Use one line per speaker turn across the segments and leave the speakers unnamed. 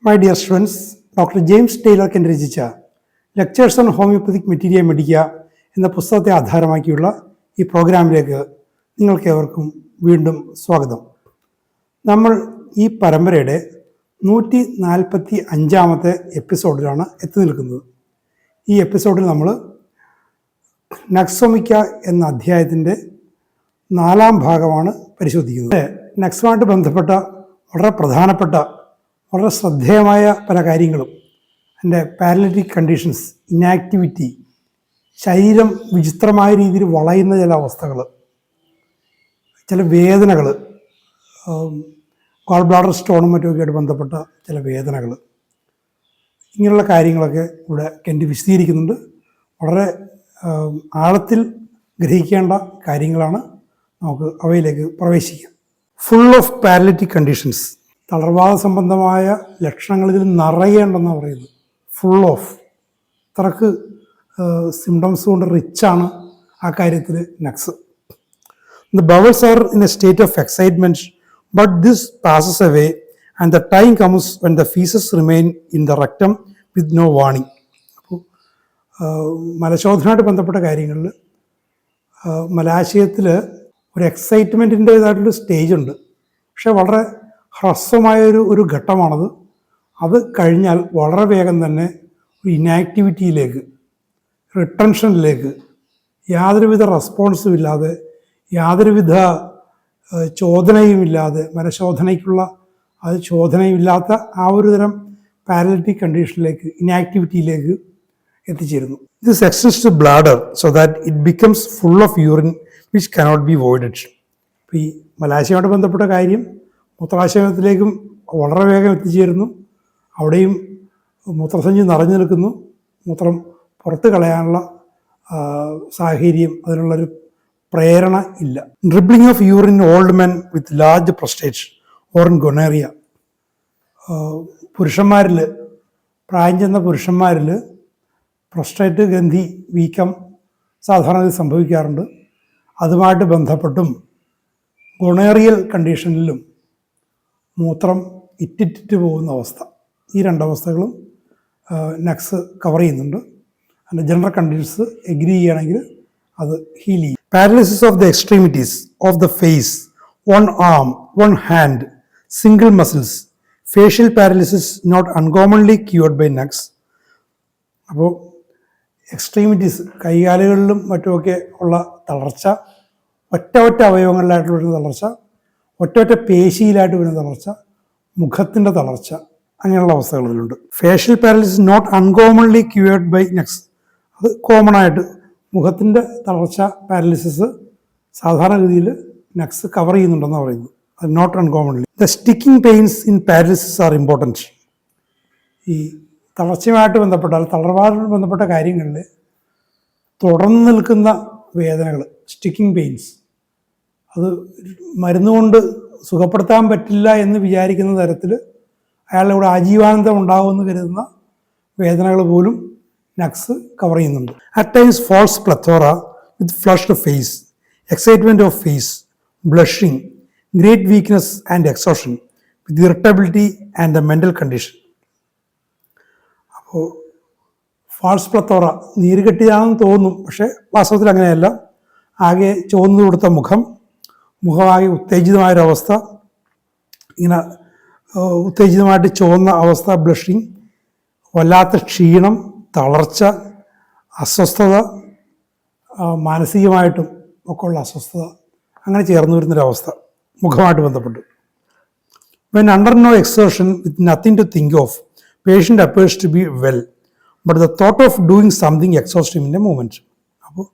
My dear students, doctor James Tyler രചിച്ച lectures on homeopathic materia medica എന്ന പുസ്തകത്തെ ആധാരമാക്കിയുള്ള ഈ പ്രോഗ്രാമിലേക്ക് നിങ്ങൾക്കേവർക്കും വീണ്ടും സ്വാഗതം. നമ്മൾ ഈ പരമ്പരയുടെ 145-ാമത്തെ എപ്പിസോഡിലാണ് എത്തി നിൽക്കുന്നത്. ഈ എപ്പിസോഡിൽ നമ്മൾ നക്സോമിക്ക എന്ന അധ്യായത്തിൻ്റെ 4-ാം ഭാഗമാണ് പരിശോധിക്കുന്നത്. നക്സുമായിട്ട് ബന്ധപ്പെട്ട വളരെ പ്രധാനപ്പെട്ട വളരെ ശ്രദ്ധേയമായ പല കാര്യങ്ങളും, അതിൻ്റെ പാരലിറ്റിക് കണ്ടീഷൻസ്, ഇനാക്ടിവിറ്റി, ശരീരം വിചിത്രമായ രീതിയിൽ വളയുന്ന ചില അവസ്ഥകൾ, ചില വേദനകൾ, ഗോൾ ബ്ലാഡർ സ്റ്റോണും മറ്റുമൊക്കെയായിട്ട് ബന്ധപ്പെട്ട ചില വേദനകൾ, ഇങ്ങനെയുള്ള കാര്യങ്ങളൊക്കെ ഇവിടെ കെൻഡി വിശദീകരിക്കുന്നുണ്ട്. വളരെ ആഴത്തിൽ ഗ്രഹിക്കേണ്ട കാര്യങ്ങളാണ്. നമുക്ക് അവയിലേക്ക് പ്രവേശിക്കാം. ഫുൾ ഓഫ് പാരലിറ്റിക് കണ്ടീഷൻസ്, തളർവാദ സംബന്ധമായ ലക്ഷണങ്ങൾ ഇതിൽ നിറയേണ്ടെന്നാണ് പറയുന്നത്. ഫുൾ ഓഫ്, അത്രക്ക് സിംറ്റംസ് കൊണ്ട് റിച്ചാണ് ആ കാര്യത്തിൽ Nux. The bowels are in a state of excitement, but this passes away and the time comes when the faeces remain in the rectum with no warning. അപ്പോൾ മലശോധനയായിട്ട് ബന്ധപ്പെട്ട കാര്യങ്ങളിൽ മലാശയത്തിൽ ഒരു എക്സൈറ്റ്മെൻറ്റിൻ്റേതായിട്ടൊരു സ്റ്റേജ് ഉണ്ട്. പക്ഷെ വളരെ ഹ്രസ്വമായൊരു ഘട്ടമാണത്. അത് കഴിഞ്ഞാൽ വളരെ വേഗം തന്നെ ഒരു ഇനാക്ടിവിറ്റിയിലേക്ക്, റിട്ടൻഷനിലേക്ക്, യാതൊരുവിധ റെസ്പോൺസും ഇല്ലാതെ, യാതൊരുവിധ ചോദനയുമില്ലാതെ, മലശോധനയ്ക്കുള്ള അത് ചോദനയുമില്ലാത്ത ആ ഒരു തരം പാരലിറ്റിക് കണ്ടീഷനിലേക്ക്, ഇനാക്ടിവിറ്റിയിലേക്ക് എത്തിച്ചേരുന്നു. This extends to bladder so that it becomes full of urine which cannot be voided. അപ്പോൾ ഈ മലാശയമായിട്ട് ബന്ധപ്പെട്ട കാര്യം മൂത്രാശയത്തിലേക്കും വളരെ വേഗം എത്തിച്ചേരുന്നു. അവിടെയും മൂത്രസഞ്ചി നിറഞ്ഞു നിൽക്കുന്നു. മൂത്രം പുറത്ത് കളയാനുള്ള സാഹചര്യം, അതിനുള്ളൊരു പ്രേരണ ഇല്ല. Dribbling of urine old men with large prostate or in gonorrhoea. പുരുഷന്മാരിൽ, പ്രായം ചെന്ന പുരുഷന്മാരിൽ പ്രൊസ്റ്റേറ്റ് ഗ്രന്ഥി വീക്കം സാധാരണ സംഭവിക്കാറുണ്ട്. അതുമായിട്ട് ബന്ധപ്പെട്ടും ഗൊണേറിയൽ കണ്ടീഷനിലും മൂത്രം ഇറ്റിറ്റ് പോകുന്ന അവസ്ഥ, ഈ രണ്ടവസ്ഥകളും നക്സ് കവർ ചെയ്യുന്നുണ്ട്. അതിൻ്റെ ജനറൽ കണ്ടീഷൻസ് എഗ്രി ചെയ്യുകയാണെങ്കിൽ അത് ഹീൽ ചെയ്യും. Paralysis of the extremities of the face, one arm, one hand, single muscles, facial paralysis not uncommonly cured by Nux. അപ്പോൾ എക്സ്ട്രീമിറ്റീസ്, കൈകാലുകളിലും മറ്റുമൊക്കെ ഉള്ള തളർച്ച, ഒറ്റ അവയവങ്ങളിലായിട്ട് വരുന്ന തളർച്ച, ഒറ്റ പേശിയിലായിട്ട് വരുന്ന തളർച്ച, മുഖത്തിൻ്റെ തളർച്ച, അങ്ങനെയുള്ള അവസ്ഥകൾ ഇതിലുണ്ട്. Facial paralysis not uncommonly cured by Nux. അത് കോമൺ ആയിട്ട് മുഖത്തിൻ്റെ തളർച്ച, പാരലിസിസ് സാധാരണഗതിയിൽ നക്സ് കവർ ചെയ്യുന്നുണ്ടെന്നാണ് പറയുന്നത്. അത് not uncommonly. The sticking pains in paralysis are important. ഈ തളർച്ചയുമായിട്ട് ബന്ധപ്പെട്ട, തളർവാദമായിട്ട് ബന്ധപ്പെട്ട കാര്യങ്ങളിൽ തുടർന്ന് നിൽക്കുന്ന വേദനകൾ, സ്റ്റിക്കിംഗ് പെയിൻസ്, അത് മരുന്നുകൊണ്ട് സുഖപ്പെടുത്താൻ പറ്റില്ല എന്ന് വിചാരിക്കുന്ന തരത്തിൽ അയാളുടെ കൂടെ ആജീവാനന്ദം ഉണ്ടാകുമെന്ന് കരുതുന്ന വേദനകൾ പോലും നക്സ് കവർ ചെയ്യുന്നുണ്ട്. At times false plethora with flushed face, excitement of face, blushing, great weakness and exhaustion with irritability and the mental condition. അപ്പോൾ ഫാൾസ് പ്ലത്തോറ നീര് കെട്ടിയതാണെന്ന് തോന്നും, പക്ഷേ വാസ്തവത്തിൽ അങ്ങനെയല്ല. ആകെ ചുവന്നു കൊടുത്ത മുഖമാകെ ഉത്തേജിതമായൊരവസ്ഥ, ഇങ്ങനെ ഉത്തേജിതമായിട്ട് ചുവന്ന അവസ്ഥ, ബ്ലഷിങ്, വല്ലാത്ത ക്ഷീണം, തളർച്ച, അസ്വസ്ഥത, മാനസികമായിട്ടും ഒക്കെ ഉള്ള അസ്വസ്ഥത, അങ്ങനെ ചേർന്ന് വരുന്നൊരവസ്ഥ മുഖമായിട്ട് ബന്ധപ്പെട്ട്. When under no exertion with nothing to think of, patient appears to be well, but the thought of doing something exhaust him in a moment. അപ്പോൾ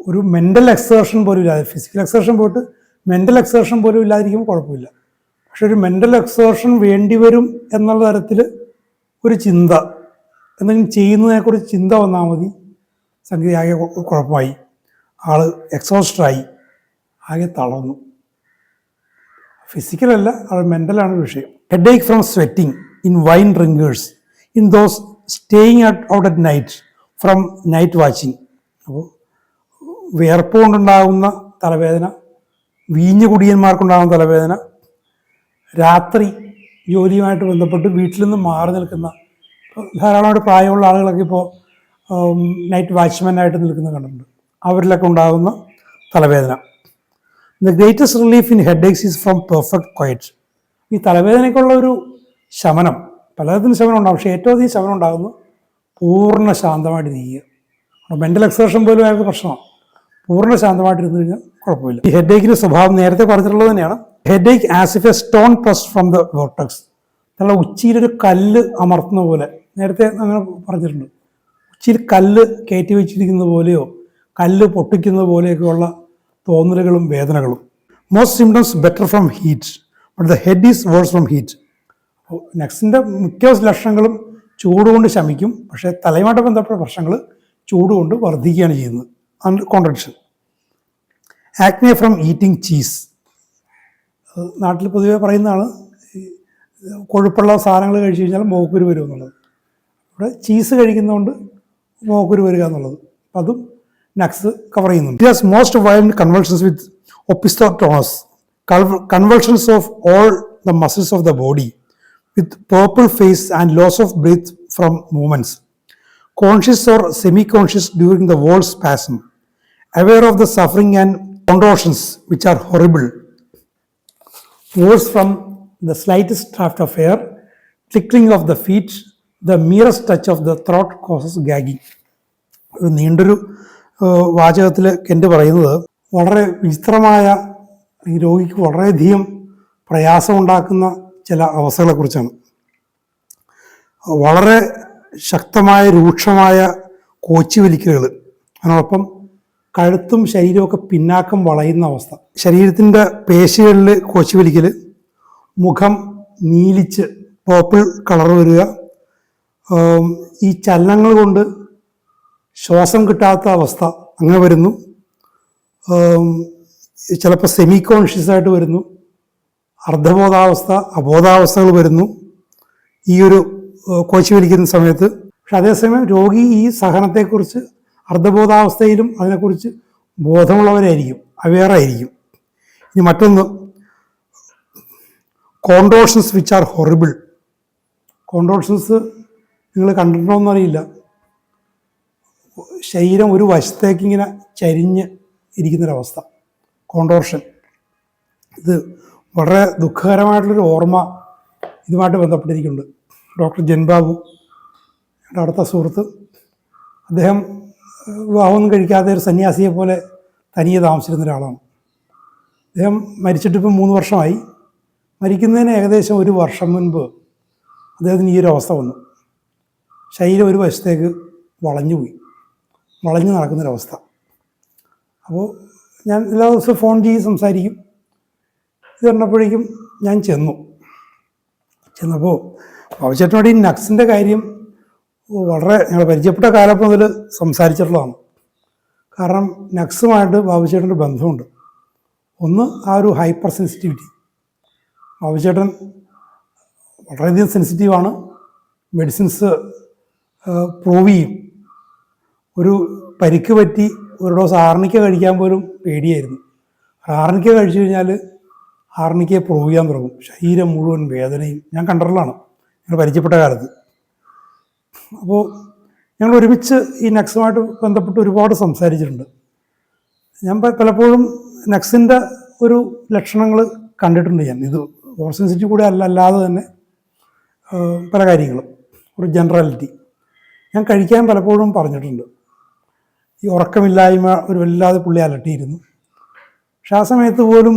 ഒരു മെൻ്റൽ എക്സേർഷൻ പോലും ഇല്ലാതെ, ഫിസിക്കൽ എക്സേർഷൻ പോയിട്ട് മെൻ്റൽ എക്സേർഷൻ പോലും ഇല്ലാതിരിക്കുമ്പോൾ കുഴപ്പമില്ല. പക്ഷെ ഒരു മെൻ്റൽ എക്സേർഷൻ വേണ്ടി വരും എന്നുള്ള തരത്തിൽ ഒരു ചിന്ത, എന്തെങ്കിലും ചെയ്യുന്നതിനെക്കുറിച്ച് ചിന്ത വന്നാൽ മതി, സംഗതി ആകെ കുഴപ്പമായി, ആൾ എക്സോസ്റ്റഡായി, ആകെ തളർന്നു. ഫിസിക്കലല്ല, അത് മെൻ്റലാണ് വിഷയം. Head Ek from sweating in wine drinkers, in those staying out at night from night watching. അപ്പോൾ വിയർപ്പ് കൊണ്ടുണ്ടാകുന്ന തലവേദന, വീഞ്ഞു കുടിയന്മാർക്കുണ്ടാകുന്ന തലവേദന, രാത്രി ജോലിയുമായിട്ട് ബന്ധപ്പെട്ട് വീട്ടിൽ നിന്ന് മാറി നിൽക്കുന്ന ധാരാളമായിട്ട് പ്രായമുള്ള ആളുകളൊക്കെ ഇപ്പോൾ നൈറ്റ് വാച്ച്മാനായിട്ട് നിൽക്കുന്നത് കണ്ടിട്ടുണ്ട്. അവരിലൊക്കെ ഉണ്ടാകുന്ന തലവേദന. The greatest relief in head aches is from perfect quiet. ഈ തലവേദനയ്ക്കുള്ള ഒരു ശമനം, പലതരത്തിലും ശമനം ഉണ്ടാകും, പക്ഷേ ഏറ്റവും അധികം ശമനം ഉണ്ടാകുന്നു പൂർണ്ണ ശാന്തമായിട്ട് ഇരിക്കുക. മെൻ്റൽ എക്സേർഷൻ പോലും അയാൾക്ക് പ്രശ്നമാണ്. പൂർണ്ണ ശാന്തമായിട്ടിരുന്നു കഴിഞ്ഞാൽ കുഴപ്പമില്ല. ഈ ഹെഡ് ഏക്കിൻ്റെ സ്വഭാവം നേരത്തെ പറഞ്ഞിട്ടുള്ളത് തന്നെയാണ്. Head Ek as if A stone pressed from the vortex. നല്ല ഉച്ചിയിലൊരു കല്ല് അമർത്തുന്ന പോലെ, നേരത്തെ അങ്ങനെ പറഞ്ഞിട്ടുണ്ട്. ഉച്ചിയിൽ കല്ല് കയറ്റി വെച്ചിരിക്കുന്ന പോലെയോ കല്ല് പൊട്ടിക്കുന്ന പോലെയൊക്കെയുള്ള തോന്നലുകളും വേദനകളും. Most symptoms better from heat, but the head is worse from heat. അപ്പോൾ നെക്സിൻ്റെ മിക്ക ലക്ഷണങ്ങളും ചൂടുകൊണ്ട് ശമിക്കും, പക്ഷേ തലയുമായിട്ട് ബന്ധപ്പെട്ട പ്രശ്നങ്ങൾ ചൂടുകൊണ്ട് വർദ്ധിക്കുകയാണ് ചെയ്യുന്നത്. Contradiction. Acne from eating cheese. നാട്ടിൽ പൊതുവെ പറയുന്നതാണ് കൊഴുപ്പുള്ള സാധനങ്ങൾ കഴിച്ചു കഴിഞ്ഞാൽ മോക്കുരു വരും എന്നുള്ളത്. ഇവിടെ ചീസ് കഴിക്കുന്നതുകൊണ്ട് മോക്കുരു വരിക എന്നുള്ളത്, അപ്പം അതും നക്സ് കവർ ചെയ്യുന്നുണ്ട്. It has most violent convulsions with opisthotonos, convulsions of all the muscles of the body with purple face and loss of breath from movements, conscious or semi conscious during the whole spasm, aware of the suffering and contortions which are horrible, worse from the slightest draught of air, tickling of the feet, the merest touch of the throat causes gagging. ഒരു നീണ്ടൊരു വാചകത്തിൽ Kent പറയുന്നത് വളരെ വിചിത്രമായ ഈ രോഗിക്ക് വളരെയധികം പ്രയാസമുണ്ടാക്കുന്ന ചില അവസ്ഥകളെക്കുറിച്ചാണ്. വളരെ ശക്തമായ രൂക്ഷമായ കോച്ചി വലിക്കലുകൾ, അതിനോടൊപ്പം കഴുത്തും ശരീരമൊക്കെ പിന്നാക്കം വളയുന്ന അവസ്ഥ, ശരീരത്തിൻ്റെ പേശികളിൽ കോച്ചി വലിക്കൽ, മുഖം നീലിച്ച് പേർപ്പിൾ കളർ വരിക, ഈ ചലനങ്ങൾ കൊണ്ട് ശ്വാസം കിട്ടാത്ത അവസ്ഥ അങ്ങനെ വരുന്നു. ചിലപ്പോൾ സെമി കോൺഷ്യസ് ആയിട്ട് വരുന്നു, അർദ്ധബോധാവസ്ഥ, അബോധാവസ്ഥകൾ വരുന്നു ഈ ഒരു കോച്ചി വലിക്കുന്ന സമയത്ത്. പക്ഷെ അതേസമയം രോഗി ഈ സഹനത്തെക്കുറിച്ച് അർദ്ധബോധാവസ്ഥയിലും അതിനെക്കുറിച്ച് ബോധമുള്ളവരായിരിക്കും, അവെയറായിരിക്കും. ഇനി മറ്റൊന്ന്, കോൺട്രോഷൻസ് വിച്ച് ആർ ഹൊറിബിൾ. കോൺട്രോഷൻസ് നിങ്ങൾ കണ്ടിട്ടുണ്ടോയെന്നറിയില്ല. ശരീരം ഒരു വശത്തേക്ക് ഇങ്ങനെ ചരിഞ്ഞ് ഇരിക്കുന്നൊരവസ്ഥ, കോൺട്രോഷൻ. ഇത് വളരെ ദുഃഖകരമായിട്ടുള്ളൊരു ഓർമ്മ ഇതുമായിട്ട് ബന്ധപ്പെട്ടിരിക്കുന്നുണ്ട്. ഡോക്ടർ ജൻബാബു, എൻ്റെ അടുത്ത സുഹൃത്ത്, അദ്ദേഹം വിവാഹമൊന്നും കഴിക്കാതെ ഒരു സന്യാസിയെ പോലെ തനിയെ താമസിച്ചിരുന്ന ഒരാളാണ്. അദ്ദേഹം മരിച്ചിട്ടിപ്പോൾ 3 വർഷമായി. മരിക്കുന്നതിന് ഏകദേശം 1 വർഷം മുൻപ് അദ്ദേഹത്തിന് ഈ ഒരു അവസ്ഥ വന്നു. ശരീരം ഒരു വശത്തേക്ക് വളഞ്ഞു നടക്കുന്നൊരവസ്ഥ. അപ്പോൾ ഞാൻ എല്ലാ ദിവസവും ഫോൺ ചെയ്ത് സംസാരിക്കും. ഇത് കണ്ടപ്പോഴേക്കും ഞാൻ ചെന്നപ്പോൾ ബാബുചേട്ടനോട് ഈ നക്സിൻ്റെ കാര്യം വളരെ ഞങ്ങൾ പരിചയപ്പെട്ട കാലം മുതൽ സംസാരിച്ചിട്ടുള്ളതാണ്. കാരണം നക്സുമായിട്ട് ബാബുചേട്ടൻ്റെ ബന്ധമുണ്ട്. ഒന്ന്, ആ ഒരു ഹൈപ്പർ സെൻസിറ്റിവിറ്റി. ബാബുചേട്ടൻ വളരെയധികം സെൻസിറ്റീവാണ്. മെഡിസിൻസ് പ്രൂവ് ചെയ്യും. ഒരു പരിക്ക് പറ്റി ഒരു ഡോസ് ആർണിക്ക കഴിക്കാൻ പോലും പേടിയായിരുന്നു. ആർണിക്ക കഴിച്ചു കഴിഞ്ഞാൽ ആർണിക്കയെ പ്രൂവ് ചെയ്യാൻ തുടങ്ങും. ശരീരം മുഴുവൻ വേദനയും ഞാൻ കണ്ടിട്ടുള്ളതാണ് ഞങ്ങൾ പരിചയപ്പെട്ട കാലത്ത്. അപ്പോൾ ഞങ്ങൾ ഒരുമിച്ച് ഈ നക്സുമായിട്ട് ബന്ധപ്പെട്ട് ഒരുപാട് സംസാരിച്ചിട്ടുണ്ട്. ഞാൻ പലപ്പോഴും നക്സിൻ്റെ ഒരു ലക്ഷണങ്ങൾ കണ്ടിട്ടുണ്ട്. ഞാൻ ഇത് ഓവർ സെൻസിറ്റീവ് കൂടെ അല്ലാതെ തന്നെ പല കാര്യങ്ങളും ഒരു ജനറാലിറ്റി ഞാൻ കഴിക്കാൻ പലപ്പോഴും പറഞ്ഞിട്ടുണ്ട്. ഈ ഉറക്കമില്ലായ്മ ഒരു വല്ലാതെ പുള്ളി അലട്ടിയിരുന്നു. പക്ഷെ ആ സമയത്ത് പോലും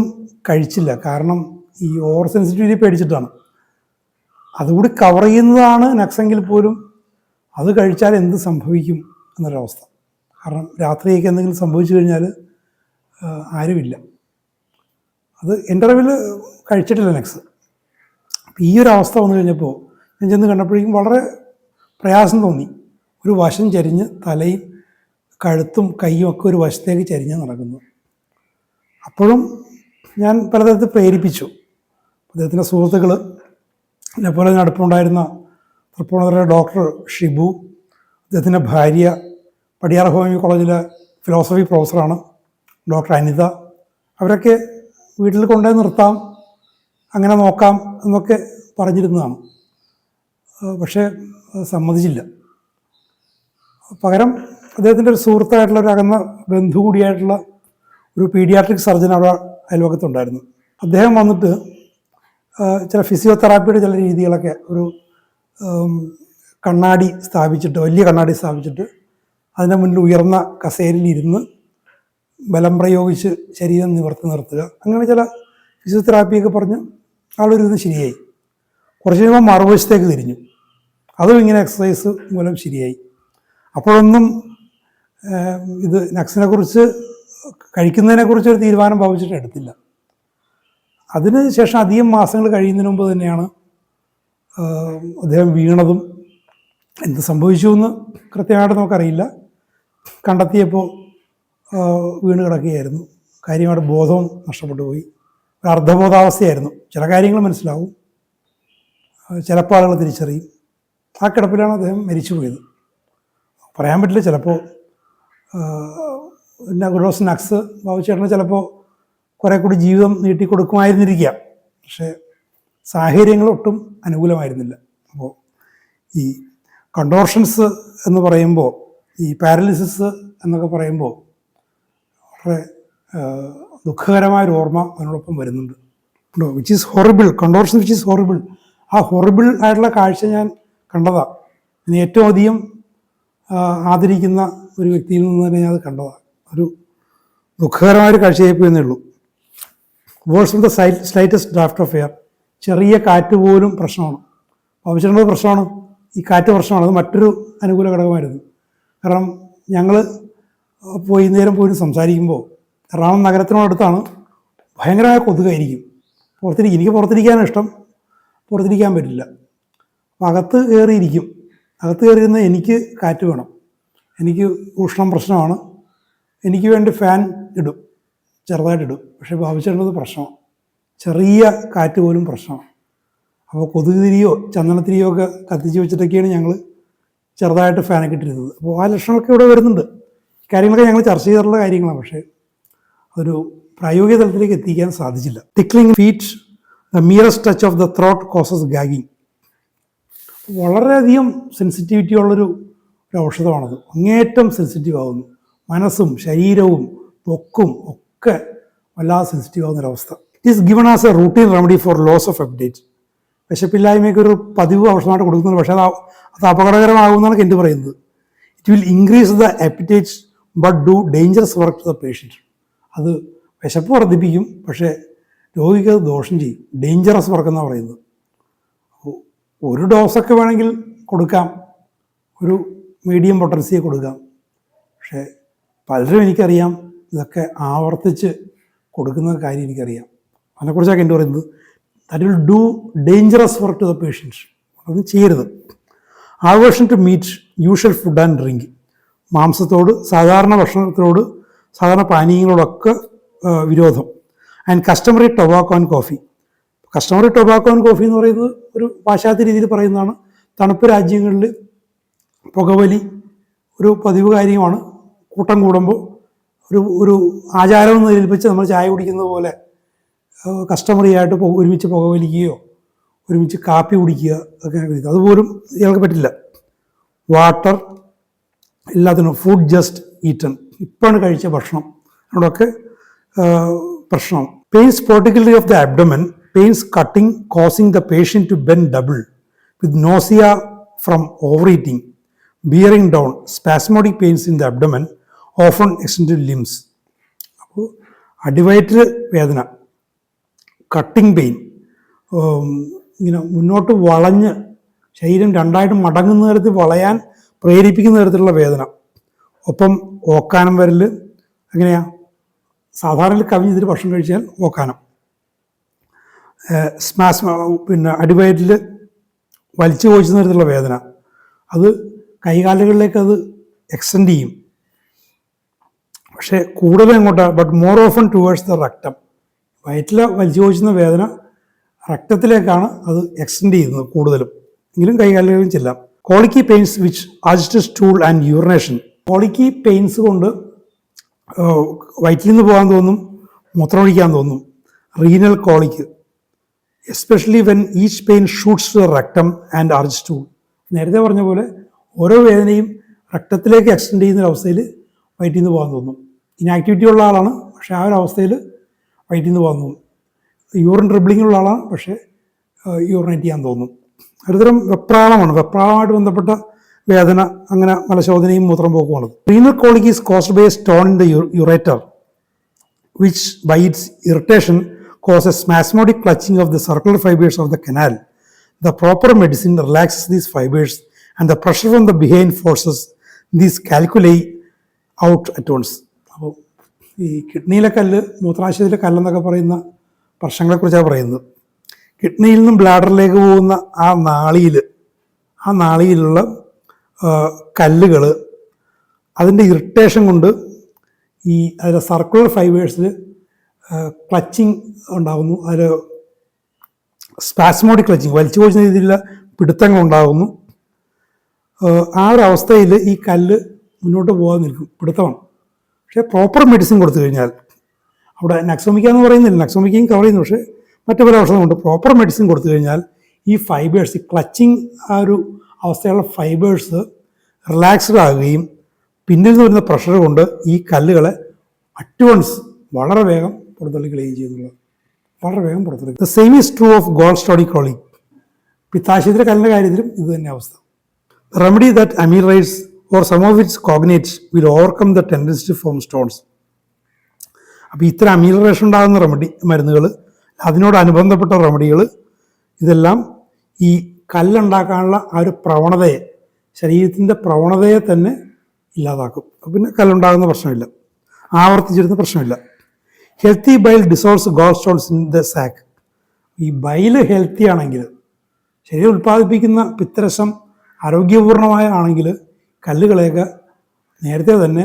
കഴിച്ചില്ല. കാരണം ഈ ഓവർ സെൻസിറ്റിവിറ്റി പേടിച്ചിട്ടാണ്. അതുകൂടി കവർ ചെയ്യുന്നതാണ് നക്സെങ്കിൽ പോലും അത് കഴിച്ചാൽ എന്ത് സംഭവിക്കും എന്നൊരവസ്ഥ. കാരണം രാത്രിയൊക്കെ എന്തെങ്കിലും സംഭവിച്ചു കഴിഞ്ഞാൽ ആരുമില്ല. അത് എൻ്റെ അറിവിൽ കഴിച്ചിട്ടില്ല നക്സ്. അപ്പം ഈ ഒരു അവസ്ഥ വന്നു കഴിഞ്ഞപ്പോൾ ഞാൻ ചെന്ന് കണ്ടപ്പോഴേക്കും വളരെ പ്രയാസം തോന്നി. ഒരു വശം ചരിഞ്ഞ് തലയും കഴുത്തും കൈയും ഒക്കെ ഒരു വശത്തേക്ക് ചരിഞ്ഞ് നടക്കുന്നു. അപ്പോഴും ഞാൻ പലതരത്തിൽ പ്രേരിപ്പിച്ചു. അദ്ദേഹത്തിൻ്റെ സുഹൃത്തുക്കൾ, എന്നെപ്പോലെ അടുപ്പമുണ്ടായിരുന്ന തൃപ്പൂണിത്തുറ ഡോക്ടർ ഷിബു, അദ്ദേഹത്തിൻ്റെ ഭാര്യ പടിയാർ ഹോമിയോ കോളേജിലെ ഫിലോസഫി പ്രൊഫസറാണ് ഡോക്ടർ അനിത, അവരൊക്കെ വീട്ടിൽ കൊണ്ടുപോയി നിർത്താം, അങ്ങനെ നോക്കാം എന്നൊക്കെ പറഞ്ഞിരുന്നതാണ്. പക്ഷേ സമ്മതിച്ചില്ല. പകരം അദ്ദേഹത്തിൻ്റെ ഒരു സുഹൃത്തായിട്ടുള്ള ഒരു അകന്ന ബന്ധു കൂടിയായിട്ടുള്ള ഒരു പീഡിയാട്രിക് സർജൻ അവിടെ അയൽവക്കത്തുണ്ടായിരുന്നു. അദ്ദേഹം വന്നിട്ട് ചില ഫിസിയോതെറാപ്പിയുടെ ചില രീതികളൊക്കെ ഒരു കണ്ണാടി സ്ഥാപിച്ചിട്ട്, വലിയ കണ്ണാടി സ്ഥാപിച്ചിട്ട് അതിൻ്റെ മുന്നിൽ ഉയർന്ന കസേരയിൽ ഇരുന്ന് ബലം പ്രയോഗിച്ച് ശരീരം നിവർത്തി നിർത്തുക, അങ്ങനെ ചില ഫിസിയോതെറാപ്പിയൊക്കെ പറഞ്ഞ് ആളൊരിന്ന് ശരിയായി. കുറച്ച് കഴിയുമ്പോൾ മറുവശത്തേക്ക് തിരിഞ്ഞു, അതും ഇങ്ങനെ എക്സസൈസ് മൂലം ശരിയായി. അപ്പോഴൊന്നും ഇത് നക്സിനെക്കുറിച്ച് കഴിക്കുന്നതിനെക്കുറിച്ച് ഒരു തീരുമാനം ഭാവിച്ചിട്ട് എടുത്തില്ല. അതിന് ശേഷം അധികം മാസങ്ങൾ കഴിയുന്നതിന് മുമ്പ് തന്നെയാണ് അദ്ദേഹം വീണതും. എന്ത് സംഭവിച്ചു എന്ന് കൃത്യമായിട്ട് നമുക്കറിയില്ല. കണ്ടെത്തിയപ്പോൾ വീണ് കിടക്കുകയായിരുന്നു. കാര്യമായിട്ട് ബോധവും നഷ്ടപ്പെട്ടു പോയി. ഒരു അർദ്ധബോധാവസ്ഥയായിരുന്നു. ചില കാര്യങ്ങൾ മനസ്സിലാവും, ചിലപ്പോൾ ആളുകൾ തിരിച്ചറിയും. ആ കിടപ്പിലാണ് അദ്ദേഹം മരിച്ചു പോയത്. പറയാൻ പറ്റില്ല, ചിലപ്പോൾ ഡോസ് നക്സ് ബാബുച്ചേട്ടന് ചിലപ്പോൾ കുറേ കൂടി ജീവിതം നീട്ടിക്കൊടുക്കുമായിരുന്നിരിക്കാം. പക്ഷേ സാഹചര്യങ്ങൾ ഒട്ടും അനുകൂലമായിരുന്നില്ല. അപ്പോൾ ഈ കണ്ടോർഷൻസ് എന്ന് പറയുമ്പോൾ, ഈ പാരലിസിസ് എന്നൊക്കെ പറയുമ്പോൾ വളരെ ദുഃഖകരമായൊരു ഓർമ്മ അതിനോടൊപ്പം വരുന്നുണ്ട്. Which is horrible, contortion which is horrible. ആ ഹൊറിബിൾ ആയിട്ടുള്ള കാഴ്ച ഞാൻ കണ്ടതാണ്. ഇനി ഏറ്റവും അധികം ആദരിക്കുന്ന ഒരു വ്യക്തിയിൽ നിന്ന് തന്നെ ഞാൻ അത് കണ്ടതാണ്. ഒരു ദുഃഖകരമായൊരു കാഴ്ചയായിപ്പോയി എന്നേ ഉള്ളൂ. Worse of the slightest draught of air, ചെറിയ കാറ്റ് പോലും പ്രശ്നമാണ്. ആവശ്യമുള്ളത് പ്രശ്നമാണ്, ഈ കാറ്റ് പ്രശ്നമാണ്. അത് മറ്റൊരു അനുകൂല ഘടകമായിരുന്നു. കാരണം ഞങ്ങൾ നേരം പോയി സംസാരിക്കുമ്പോൾ എറണാകുളം നഗരത്തിനോടടുത്താണ്, ഭയങ്കരമായ കൊതുകായിരിക്കും. എനിക്ക് പുറത്തിരിക്കാനാണ് ഇഷ്ടം, പുറത്തിരിക്കാൻ പറ്റില്ല. അപ്പം അകത്ത് കയറിയിരിക്കും. അകത്ത് കയറിയിരുന്ന എനിക്ക് കാറ്റ് വേണം, എനിക്ക് ഉഷ്ണം പ്രശ്നമാണ്. എനിക്ക് വേണ്ടി ഫാൻ ഇടും, ചെറുതായിട്ടിടും. പക്ഷേ ആവശ്യമുള്ളത് പ്രശ്നമാണ്, ചെറിയ കാറ്റ് പോലും പ്രശ്നമാണ്. അപ്പോൾ കൊതുക് തിരിയോ ചന്ദനത്തിരിയോ ഒക്കെ കത്തിച്ച് വെച്ചിട്ടൊക്കെയാണ് ഞങ്ങൾ ചെറുതായിട്ട് ഫാനൊക്കെ ഇട്ടിരുന്നത്. അപ്പോൾ ആ ലക്ഷണമൊക്കെ ഇവിടെ വരുന്നുണ്ട്. കാര്യങ്ങളൊക്കെ ഞങ്ങൾ ചർച്ച ചെയ്തിട്ടുള്ള കാര്യങ്ങളാണ്. പക്ഷേ ഒരു പ്രായോഗിക തലത്തിലേക്ക് എത്തിക്കാൻ സാധിച്ചില്ല. Tickling feet, the merest touch of the throat causes gagging. വളരെയധികം സെൻസിറ്റിവിറ്റി ഉള്ളൊരു ഔഷധമാണത്. അങ്ങേറ്റം സെൻസിറ്റീവ് ആകുന്നു. മനസ്സും ശരീരവും ത്വക്കും ഒക്കെ വല്ലാതെ സെൻസിറ്റീവ് ആകുന്നൊരവസ്ഥ. It is given as a routine remedy for loss of appetite. വിശപ്പില്ലായ്മയ്ക്ക് ഒരു പതിവ് ഔഷധമായിട്ട് കൊടുക്കുന്നത്. പക്ഷേ അത് അപകടകരമാകുമെന്നാണ് എൻ്റെ പറയുന്നത്. It will increase the appetite but do dangerous work to the patient. അത് വിശപ്പ് വർദ്ധിപ്പിക്കും, പക്ഷേ രോഗിക്ക് അത് ദോഷം ചെയ്യും. ഡേഞ്ചറസ് വർക്ക് എന്നാണ് പറയുന്നത്. ഒരു ഡോസൊക്കെ വേണമെങ്കിൽ കൊടുക്കാം, ഒരു മീഡിയം പൊട്ടൻസിയെ കൊടുക്കാം. പക്ഷേ പലരും എനിക്കറിയാം ഇതൊക്കെ ആവർത്തിച്ച് കൊടുക്കുന്ന കാര്യം എനിക്കറിയാം. അതിനെക്കുറിച്ചൊക്കെ എൻ്റെ പറയുന്നത് that will do dangerous work to the patients. അതൊന്നും ചെയ്യരുത്. Aversion to meat, usual food and drink. മാംസത്തോട്, സാധാരണ ഭക്ഷണത്തോട്, സാധാരണ പാനീയങ്ങളോടൊക്കെ വിരോധം. And customary tobacco and coffee. Customary tobacco and coffee എന്ന് പറയുന്നത് ഒരു പാശ്ചാത്യ രീതിയിൽ പറയുന്നതാണ്. തണുപ്പ് രാജ്യങ്ങളിൽ പുകവലി ഒരു പതിവ് കാര്യമാണ്. കൂട്ടം കൂടുമ്പോൾ ഒരു ആചാരം എന്ന് ഏൽപ്പിച്ച് നമ്മൾ ചായ കുടിക്കുന്നത് പോലെ കസ്റ്റമറി ആയിട്ട് ഒരുമിച്ച് പുകവലിക്കുകയോ ഒരുമിച്ച് കാപ്പി കുടിക്കുക ഒക്കെ. അതുപോലും ഇയാൾക്ക് പറ്റില്ല. വാട്ടർ എല്ലാത്തിനും, ഫുഡ് ജസ്റ്റ് ഈറ്റൺ, ഇപ്പോഴാണ് കഴിച്ച ഭക്ഷണം, അതിനോടൊക്കെ പ്രശ്നം. Pains particularly of the abdomen, pains cutting causing the patient to bend double with nausea from overeating, bearing down, spasmodic pains in the abdomen, often extended limbs. അപ്പോൾ അടിവയറ്റിൽ വേദന, cutting pain, ഇങ്ങനെ മുന്നോട്ട് വളഞ്ഞ് ശരീരം രണ്ടായിട്ട് മടങ്ങുന്ന തരത്തിൽ വളയാൻ പ്രേരിപ്പിക്കുന്ന തരത്തിലുള്ള വേദന. ഒപ്പം ഓക്കാനം വരൽ. എങ്ങനെയാ? സാധാരണ കവിഞ്ഞതിൽ ഭക്ഷണം കഴിച്ചാൽ ഓക്കാനം. പിന്നെ അടിവയറ്റിൽ വലിച്ചു കോച്ചുന്ന തരത്തിലുള്ള വേദന. അത് കൈകാലുകളിലേക്ക് അത് എക്സ്റ്റെൻഡ് ചെയ്യും. പക്ഷേ കൂടുതലും എങ്ങോട്ടാണ്? But more often towards the rectum. വയറ്റിൽ വലിച്ചു കോച്ചുന്ന വേദന രക്തത്തിലേക്കാണ് അത് എക്സ്റ്റെൻഡ് ചെയ്യുന്നത് കൂടുതലും. എങ്കിലും കൈകാലുകളിലും ചെല്ലാം. Colicky pains which agitate stool and urination. Colicky pains കൊണ്ട് വയറ്റിൽ നിന്ന് പോകാൻ തോന്നും, മൂത്രമൊഴിക്കാൻ തോന്നും. Renal colic. Especially when each pain shoots to the rectum and urge stool. നേരത്തെ പറഞ്ഞ പോലെ ഓരോ വേദനയും രക്തത്തിലേക്ക് എക്സ്റ്റെൻഡ് ചെയ്യുന്ന ഒരവസ്ഥയിൽ വയറ്റിൽ നിന്ന് പോകാൻ തോന്നും. ഇനാക്ടിവിറ്റി ഉള്ള ആളാണ്, പക്ഷേ ആ ഒരു അവസ്ഥയിൽ വയറ്റിൽ നിന്ന് പോകാൻ തോന്നും. യൂറിൻ ഡ്രിബ്ലിംഗ് ഉള്ള ആളാണ്, പക്ഷേ യൂറിനേറ്റ് ചെയ്യാൻ തോന്നും. ഒരുതരം വെപ്രാളമാണ്, വെപ്രാളമായിട്ട് ബന്ധപ്പെട്ട വേദന, അങ്ങനെ മലശോധനയും മൂത്രം പോക്കുമാണ്. Renal colic is caused by a stone in the ureter which by its irritation causes spasmodic clutching of the circular fibers of the canal. The proper medicine relaxes these fibers and the pressure from the behind forces these calculi out at once. അപ്പോൾ ഈ കിഡ്നിയിലെ കല്ല്, മൂത്രാശയത്തിലെ കല്ലെന്നൊക്കെ പറയുന്ന പ്രശ്നങ്ങളെക്കുറിച്ചാണ് പറയുന്നത്. കിഡ്നിയിൽ നിന്നും ബ്ലാഡറിലേക്ക് പോകുന്ന ആ നാളിയിലുള്ള കല്ലുകൾ അതിൻ്റെ ഇറിറ്റേഷൻ കൊണ്ട് ഈ അതിലെ സർക്കുലർ ഫൈബേഴ്സിൽ ക്ലച്ചിങ് ഉണ്ടാകുന്നു. അതിൽ സ്പാസ്മോഡിക് ക്ലച്ചിങ്, വലിച്ചു പോരുന്ന രീതിയിലുള്ള പിടുത്തങ്ങൾ ഉണ്ടാകുന്നു. ആ ഒരു അവസ്ഥയിൽ ഈ കല്ല് മുന്നോട്ട് പോകാൻ നിൽക്കും, പിടുത്തമാണ്. പക്ഷേ പ്രോപ്പർ മെഡിസിൻ കൊടുത്തു കഴിഞ്ഞാൽ, അവിടെ നക്സോമിക്ക എന്ന് പറയുന്നില്ല, നക്സോമിക്കയും കവർ ചെയ്യുന്നു, പക്ഷേ മറ്റു പല ഔഷധമുണ്ട്. പ്രോപ്പർ മെഡിസിൻ കൊടുത്തു കഴിഞ്ഞാൽ ഈ ഫൈബേഴ്സ്, ഈ ക്ലച്ചിങ് ആ ഒരു അവസ്ഥയുള്ള ഫൈബേഴ്സ് റിലാക്സ്ഡ് ആകുകയും പിന്നിൽ നിന്ന് വരുന്ന പ്രഷർ കൊണ്ട് ഈ കല്ലുകളെ അറ്റ്വൺസ് വളരെ വേഗം പുറത്തള്ളിക്കളയുകയും ചെയ്യുന്നുള്ളത്, വളരെ വേഗം പുറത്തള്ളിക്കും. The same is true of gall stone colic. പിത്താശയത്തിലെ കല്ലിൻ്റെ കാര്യത്തിലും ഇത് തന്നെ അവസ്ഥ. Remedy that ameliorates or some of its cognates will overcome the tendency to form stones. അപ്പോൾ ഇത്തരം അമീലറേഷൻ ഉണ്ടാകുന്ന മരുന്നുകൾ, അതിനോടനുബന്ധപ്പെട്ട റെമഡികൾ, ഇതെല്ലാം ഈ കല്ലുണ്ടാക്കാനുള്ള ആ ഒരു പ്രവണതയെ, ശരീരത്തിൻ്റെ പ്രവണതയെ തന്നെ ഇല്ലാതാക്കും. പിന്നെ കല്ലുണ്ടാകുന്ന പ്രശ്നമില്ല, ആവർത്തിച്ചിരുന്ന പ്രശ്നമില്ല. Healthy bile dissolves gall stones in the sac. ഈ ബൈല് ഹെൽത്തി ആണെങ്കിൽ, ശരീരം ഉൽപ്പാദിപ്പിക്കുന്ന പിത്തരസം ആരോഗ്യപൂർണമായ ആണെങ്കിൽ കല്ലുകളെയൊക്കെ നേരത്തെ തന്നെ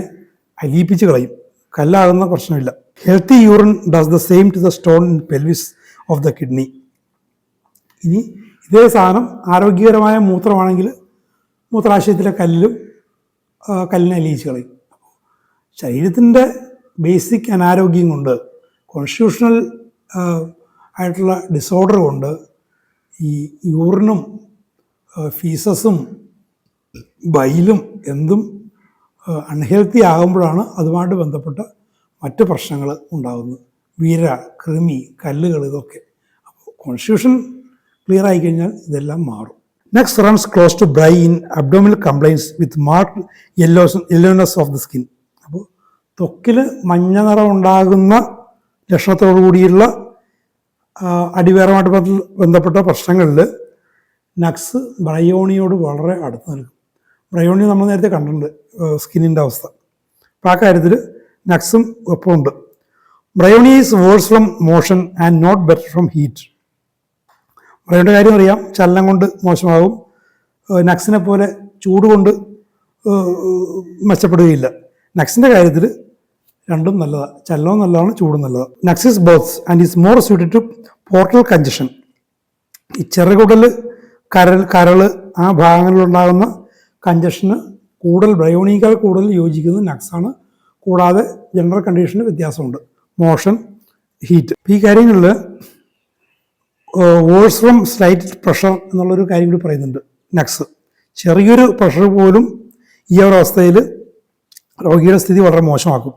അലിയിപ്പിച്ച് കളയും, കല്ലാകുന്ന പ്രശ്നമില്ല. Healthy urine does the same to the stone in pelvis of the kidney. ഇനി ഇതേ സാധനം ആരോഗ്യകരമായ മൂത്രമാണെങ്കിൽ മൂത്രാശയത്തിലെ കല്ലിനെ അലിയിച്ച് കളയും. ശരീരത്തിൻ്റെ ബേസിക് അനാരോഗ്യം കൊണ്ട്, കോൺസ്റ്റിറ്റ്യൂഷണൽ ആയിട്ടുള്ള ഡിസോർഡർ കൊണ്ട് ഈ യൂറിനും ഫീസസും ബൈലും എന്തും അൺഹെൽത്തി ആകുമ്പോഴാണ് അതുമായിട്ട് ബന്ധപ്പെട്ട മറ്റ് പ്രശ്നങ്ങൾ ഉണ്ടാകുന്നത്. വിര, കൃമി, കല്ലുകൾ, ഇതൊക്കെ. അപ്പോൾ കോൺസ്റ്റിറ്റ്യൂഷൻ ക്ലിയർ ആയിക്കഴിഞ്ഞാൽ ഇതെല്ലാം മാറും. Next runs close to dry in abdominal complaints with marked yellowness of the skin. അപ്പോൾ ത്വക്കിൽ മഞ്ഞ നിറം ഉണ്ടാകുന്ന ലക്ഷണത്തോടു കൂടിയുള്ള അടിവേറമായിട്ട് ബന്ധപ്പെട്ട പ്രശ്നങ്ങളിൽ നക്സ് ബ്രയോണിയോട് വളരെ അടുത്ത് നിൽക്കും. ബ്രയോണി നമ്മൾ നേരത്തെ കണ്ടിട്ടുണ്ട്, സ്കിന്നിൻ്റെ അവസ്ഥ. അപ്പോൾ ആ കാര്യത്തിൽ നക്സും ഒപ്പമുണ്ട്. Bryonia is worse from motion and not better from heat. ബ്രയോണിയുടെ കാര്യം അറിയാം, ചലനം കൊണ്ട് മോശമാകും. നക്സിനെ പോലെ ചൂട് കൊണ്ട് മെച്ചപ്പെടുകയില്ല. നക്സിൻ്റെ കാര്യത്തിൽ രണ്ടും നല്ലതാണ്, ചലനവും നല്ലതാണ്, ചൂടും നല്ലതാണ്. Nux is both and is more suited to portal congestion. ഈ ചെറുകുടൽ, കരൾ, ആ ഭാഗങ്ങളിലുണ്ടാകുന്ന കഞ്ചഷന് ബ്രയോണിയേക്കാൾ കൂടുതൽ യോജിക്കുന്നത് നക്സാണ്. കൂടാതെ ജനറൽ കണ്ടീഷന് വ്യത്യാസമുണ്ട്, മോഷൻ, ഹീറ്റ്. ഈ കാര്യങ്ങളിൽ വേഴ്സ് ഫ്രം സ്ലൈറ്റ് പ്രഷർ എന്നുള്ളൊരു കാര്യം കൂടി പറയുന്നുണ്ട്. നക്സ് ചെറിയൊരു പ്രഷർ പോലും ഈ ഒരു അവസ്ഥയിൽ രോഗിയുടെ സ്ഥിതി വളരെ മോശമാക്കും.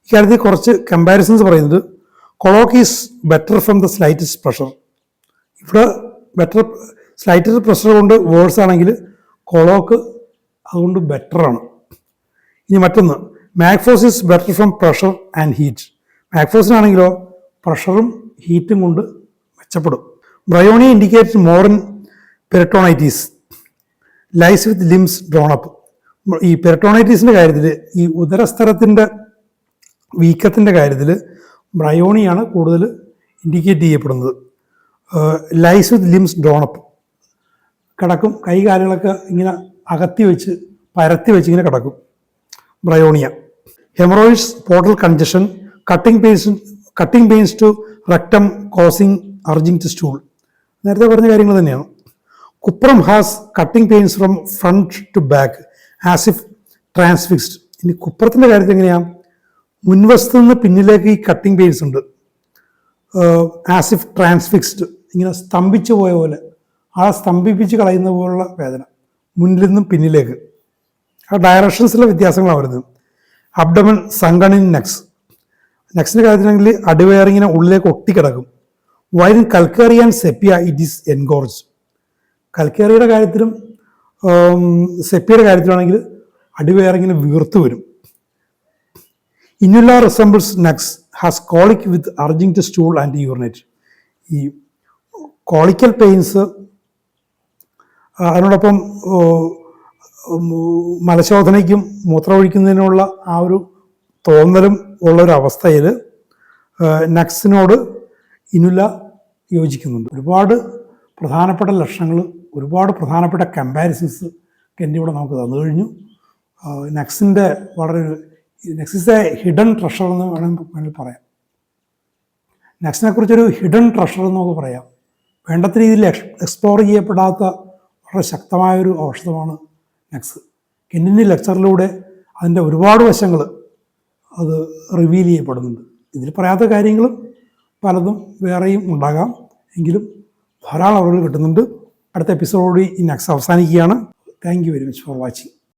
ഇക്കാര്യത്തിൽ കുറച്ച് കമ്പാരിസൺസ് പറയുന്നത്, Coloc is better from the slightest pressure. ഇവിടെ സ്ലൈറ്റസ്റ്റ് പ്രഷർ കൊണ്ട് വേഴ്സ് ആണെങ്കിൽ കൊളോക്ക് അതുകൊണ്ട് ബെറ്ററാണ്. ഇനി മറ്റൊന്ന്, Mag phos is better from pressure and heat. മാഗ്ഫോസിനാണെങ്കിലോ പ്രഷറും ഹീറ്റും കൊണ്ട് മെച്ചപ്പെടും. Bryonia indicates modern peritonitis lies with limbs drawn up. ഈ പെരിട്ടോണൈറ്റീസിൻ്റെ കാര്യത്തിൽ, ഈ ഉദരസ്ഥലത്തിൻ്റെ വീക്കത്തിൻ്റെ കാര്യത്തിൽ ബ്രയോണിയാണ് കൂടുതൽ ഇൻഡിക്കേറ്റ് ചെയ്യപ്പെടുന്നത്. Lies with limbs drawn up, കിടക്കും, കൈകാലുകളൊക്കെ ഇങ്ങനെ പരത്തി വെച്ച് ഇങ്ങനെ കിടക്കും, Bryonia. Haemorrhoids, portal congestion, cutting pains to rectum causing urging to stool. നേരത്തെ പറഞ്ഞ കാര്യങ്ങൾ തന്നെയാണ്. Cuprum has cutting pains from front to back as if transfixed. ഇനി കുപ്രത്തിൻ്റെ കാര്യത്തിൽ എങ്ങനെയാണ്? മുൻവശത്ത് നിന്ന് പിന്നിലേക്ക് ഈ കട്ടിംഗ് പെയിൻസ് ഉണ്ട്, ആസ് ഇഫ് ട്രാൻസ്ഫിക്സ്ഡ് ഇങ്ങനെ സ്തംഭിച്ചു പോയ പോലെ, ആളെ സ്തംഭിപ്പിച്ച് കളയുന്ന പോലുള്ള വേദന, മുന്നിൽ നിന്നും പിന്നിലേക്ക്. ആ ഡയറക്ഷൻസിലെ വ്യത്യാസങ്ങളാണ് വരുന്നത്. Abdomen sunken in Nux. നെക്സിൻ്റെ കാര്യത്തിലാണെങ്കിൽ അടിവയറിങ്ങനെ ഉള്ളിലേക്ക് ഒട്ടിക്കിടക്കും. While Calcarea and Sepia it is engorged. കൽക്കേറിയുടെ കാര്യത്തിലും സെപ്പിയുടെ കാര്യത്തിലാണെങ്കിൽ അടിവയറിങ്ങനെ വീർത്തു വരും. Inula resembles Nux has colic with urging to stool and urinate. ഈ കോളിക്കൽ പെയിൻസ്, അതിനോടൊപ്പം മലശോധനയ്ക്കും മൂത്രമൊഴിക്കുന്നതിനുള്ള ആ ഒരു തോന്നലും ഉള്ളൊരവസ്ഥയിൽ നക്സിനോട് ഇനുല യോജിക്കുന്നുണ്ട്. ഒരുപാട് പ്രധാനപ്പെട്ട ലക്ഷണങ്ങൾ, ഒരുപാട് പ്രധാനപ്പെട്ട കമ്പാരിസൺസ് കെൻഡി ഇവിടെ നമുക്ക് തന്നു കഴിഞ്ഞു. നക്സിൻ്റെ Nux is a hidden treasure എന്ന് വേണമെങ്കിൽ പറയാം. നക്സിനെ കുറിച്ചൊരു ഹിഡൻ ട്രഷർ എന്ന് നമുക്ക് പറയാം. വേണ്ടത്ര രീതിയിൽ എക്സ്പ്ലോർ ചെയ്യപ്പെടാത്ത വളരെ ശക്തമായൊരു ഔഷധമാണ് നക്സ്. കെൻഡിൻ്റെ ലെക്ചറിലൂടെ അതിൻ്റെ ഒരുപാട് വശങ്ങൾ അത് റിവീൽ ചെയ്യപ്പെടുന്നുണ്ട്. ഇതിൽ പറയാത്ത കാര്യങ്ങളും പലതും വേറെയും ഉണ്ടാകാം, എങ്കിലും ധാരാളം അറിവുകൾ കിട്ടുന്നുണ്ട്. അടുത്ത എപ്പിസോഡോടുകൂടി ഈ നക്സ് അവസാനിക്കുകയാണ്. Thank you very much for watching.